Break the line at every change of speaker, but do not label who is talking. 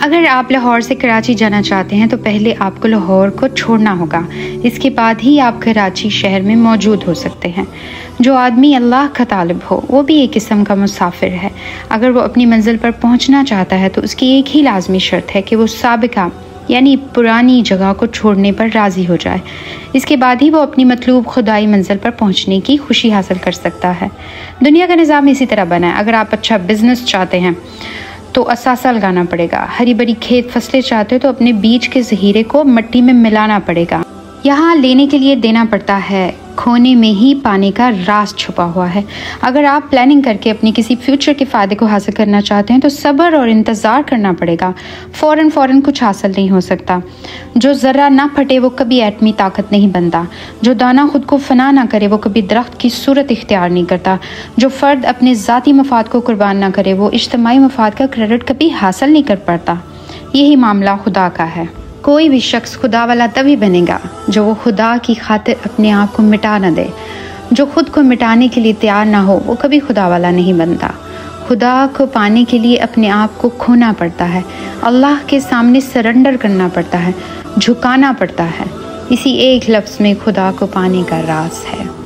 اگر آپ لاہور سے کراچی جانا چاہتے ہیں تو پہلے آپ کو لاہور کو چھوڑنا ہوگا، اس کے بعد ہی آپ کراچی شہر میں موجود ہو سکتے ہیں۔ جو آدمی اللہ کا طالب ہو وہ بھی ایک قسم کا مسافر ہے۔ اگر وہ اپنی منزل پر پہنچنا چاہتا ہے تو اس کی ایک ہی لازمی شرط ہے کہ وہ سابقہ یعنی پرانی جگہ کو چھوڑنے پر راضی ہو جائے، اس کے بعد ہی وہ اپنی مطلوب خدائی منزل پر پہنچنے کی خوشی حاصل کر سکتا ہے۔ دنیا کا نظام اسی طرح بنا ہے۔ اگر آپ اچھا بزنس چاہتے ہیں تو اثاثہ لگانا پڑے گا، ہری بھری کھیت فصلیں چاہتے ہو تو اپنے بیج کے ذخیرے کو مٹی میں ملانا پڑے گا۔ یہاں لینے کے لیے دینا پڑتا ہے، کھونے میں ہی پانے کا راز چھپا ہوا ہے۔ اگر آپ پلاننگ کر کے اپنی کسی فیوچر کے فائدے کو حاصل کرنا چاہتے ہیں تو صبر اور انتظار کرنا پڑے گا۔ فوراً کچھ حاصل نہیں ہو سکتا۔ جو ذرہ نہ پھٹے وہ کبھی ایٹمی طاقت نہیں بنتا۔ جو دانہ خود کو فنا نہ کرے وہ کبھی درخت کی صورت اختیار نہیں کرتا۔ جو فرد اپنے ذاتی مفاد کو قربان نہ کرے وہ اجتماعی مفاد کا کریڈٹ کبھی حاصل نہیں کر پاتا۔ یہی معاملہ خدا کا ہے۔ کوئی بھی شخص خدا والا تبھی بنے گا جو وہ خدا کی خاطر اپنے آپ کو مٹا نہ دے۔ جو خود کو مٹانے کے لیے تیار نہ ہو وہ کبھی خدا والا نہیں بنتا۔ خدا کو پانے کے لیے اپنے آپ کو کھونا پڑتا ہے، اللہ کے سامنے سرنڈر کرنا پڑتا ہے، جھکانا پڑتا ہے۔ اسی ایک لفظ میں خدا کو پانے کا راز ہے۔